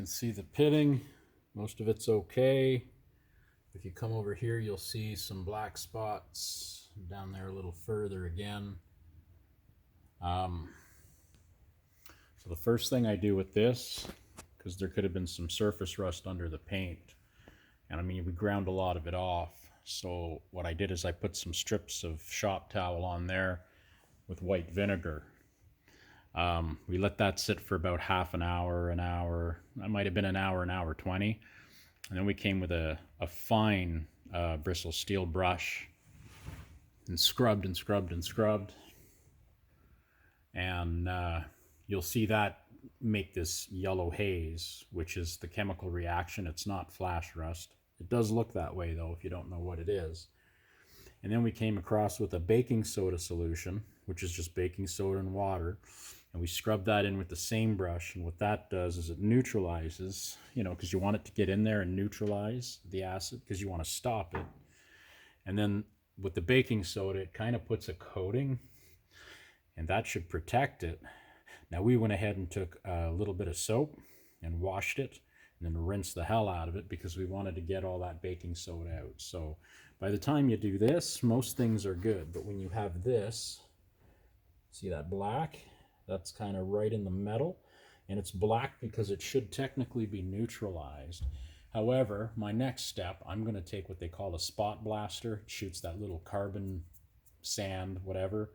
can see the pitting. Most of it's okay. If you come over here, you'll see some black spots down there a little further again. So the first thing I do with this, because there could have been some surface rust under the paint, and I mean, we ground a lot of it off. So what I did is I put some strips of shop towel on there with white vinegar. We let that sit for about half an hour, that might have been an hour 20. And then we came with a fine bristle steel brush and scrubbed and scrubbed and scrubbed. And you'll see that make this yellow haze, which is the chemical reaction. It's not flash rust. It does look that way though if you don't know what it is. And then we came across with a baking soda solution, which is just baking soda and water. And we scrub that in with the same brush, and what that does is it neutralizes, because you want it to get in there and neutralize the acid, because you want to stop it. And then with the baking soda, it kind of puts a coating, and that should protect it. Now we went ahead and took a little bit of soap and washed it, and then rinsed the hell out of it because we wanted to get all that baking soda out. So by the time you do this, most things are good. But when you have this, see that black? That's kind of right in the metal, and it's black because it should technically be neutralized. However, my next step, I'm going to take what they call a spot blaster. It shoots that little carbon sand, whatever,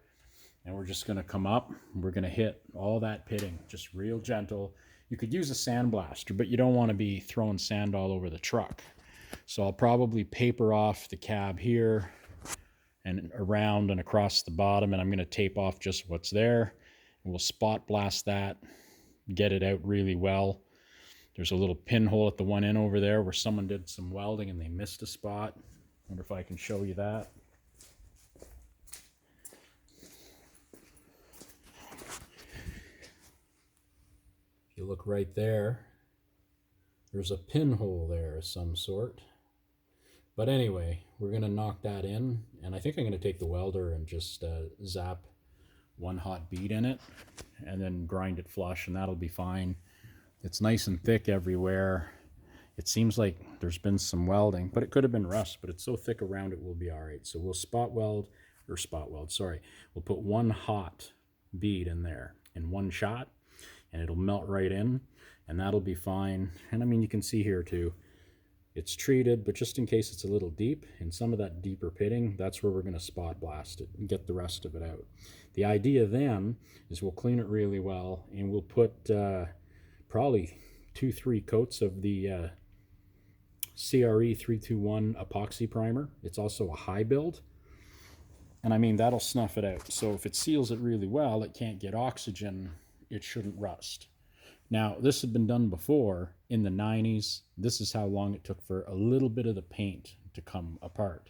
and we're just going to come up, we're going to hit all that pitting, just real gentle. You could use a sand blaster, but you don't want to be throwing sand all over the truck. So I'll probably paper off the cab here and around and across the bottom, and I'm going to tape off just what's there. We'll spot blast that, get it out really well. There's a little pinhole at the one end over there where someone did some welding and they missed a spot. Wonder if I can show you that. If you look right there, there's a pinhole there of some sort. But anyway, we're going to knock that in, and I think I'm going to take the welder and just zap one hot bead in it and then grind it flush, and that'll be fine. It's nice and thick everywhere. It seems like there's been some welding, but it could have been rust, but it's so thick around it, we'll be all right. So we'll we'll put one hot bead in there in one shot, and it'll melt right in, and that'll be fine. And I mean, you can see here too, it's treated, but just in case it's a little deep, in some of that deeper pitting, that's where we're going to spot blast it and get the rest of it out. The idea then is we'll clean it really well, and we'll put probably 2-3 coats of the CRE 321 epoxy primer. It's also a high build, and I mean, that'll snuff it out. So if it seals it really well, it can't get oxygen, it shouldn't rust. Now, this had been done before in the 90s. This is how long it took for a little bit of the paint to come apart.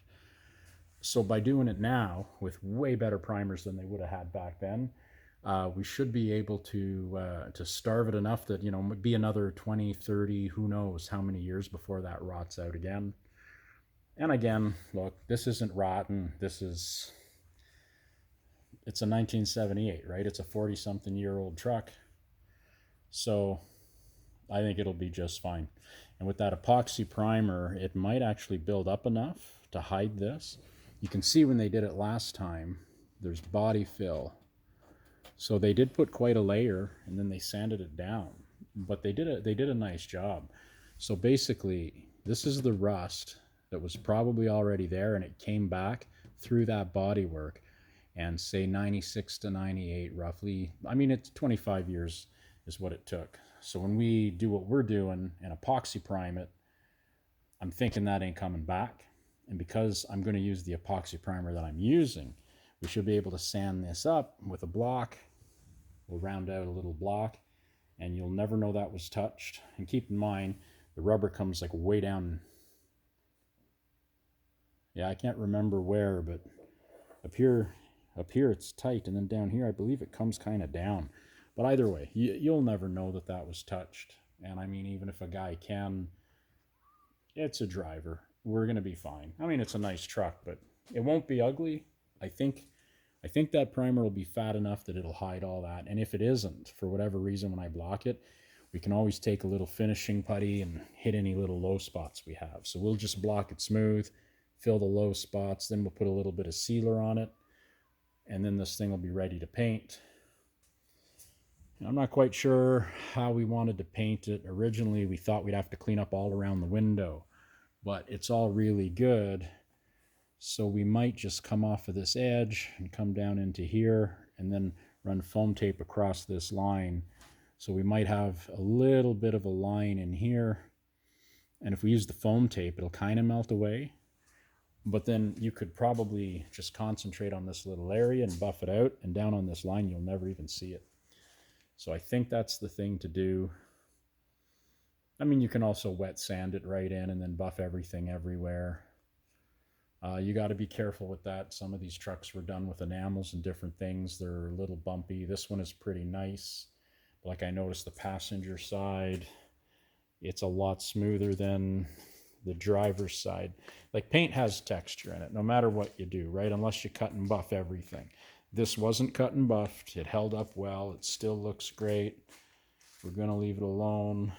So by doing it now with way better primers than they would have had back then, we should be able to starve it enough that, be another 20, 30, who knows how many years before that rots out again. And again, look, this isn't rotten. It's a 1978, right? It's a 40-something-year-old truck. So I think it'll be just fine. And with that epoxy primer, it might actually build up enough to hide this. You can see when they did it last time, there's body fill. So they did put quite a layer, and then they sanded it down. But they did a nice job. So basically, this is the rust that was probably already there, and it came back through that bodywork. And say 96 to 98 roughly. I mean, it's 25 years is what it took. So when we do what we're doing and epoxy prime it, I'm thinking that ain't coming back. And because I'm going to use the epoxy primer that I'm using, we should be able to sand this up with a block. We'll round out a little block, and you'll never know that was touched. And keep in mind, the rubber comes like way down. Yeah, I can't remember where, but up here it's tight, and then down here I believe it comes kind of down. But either way, you'll never know that was touched. And I mean, even if a guy can, it's a driver. We're going to be fine. I mean, it's a nice truck, but it won't be ugly. I think that primer will be fat enough that it'll hide all that. And if it isn't, for whatever reason, when I block it, we can always take a little finishing putty and hit any little low spots we have. So we'll just block it smooth, fill the low spots, then we'll put a little bit of sealer on it, and then this thing will be ready to paint. I'm not quite sure how we wanted to paint it. Originally, we thought we'd have to clean up all around the window, but it's all really good. So we might just come off of this edge and come down into here and then run foam tape across this line. So we might have a little bit of a line in here. And if we use the foam tape, it'll kind of melt away. But then you could probably just concentrate on this little area and buff it out. And down on this line, you'll never even see it. So I think that's the thing to do. I mean, you can also wet sand it right in and then buff everything everywhere. You got to be careful with that. Some of these trucks were done with enamels and different things. They're a little bumpy. This one is pretty nice. Like I noticed the passenger side, it's a lot smoother than the driver's side. Like paint has texture in it, no matter what you do, right? Unless you cut and buff everything. This wasn't cut and buffed. It held up well. It still looks great. We're going to leave it alone.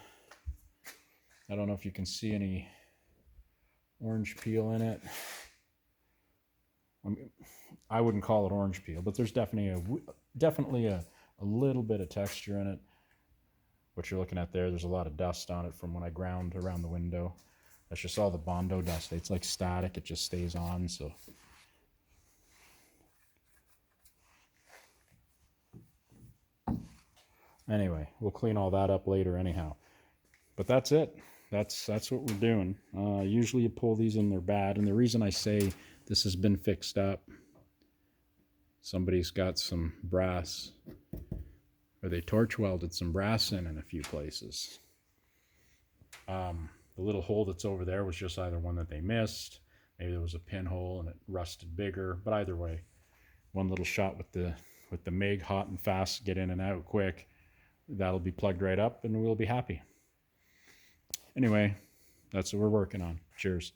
I don't know if you can see any orange peel in it. I wouldn't call it orange peel, but there's definitely a little bit of texture in it. What you're looking at there's a lot of dust on it from when I ground around the window. That's just all the Bondo dust. It's like static. It just stays on. So anyway, we'll clean all that up later anyhow. But that's it. That's what we're doing. Usually you pull these and they're bad. And the reason I say this has been fixed up, somebody's got some brass, or they torch welded some brass in a few places. The little hole that's over there was just either one that they missed. Maybe there was a pinhole and it rusted bigger. But either way, one little shot with the MIG, hot and fast, get in and out quick. That'll be plugged right up and we'll be happy. Anyway, that's what we're working on. Cheers.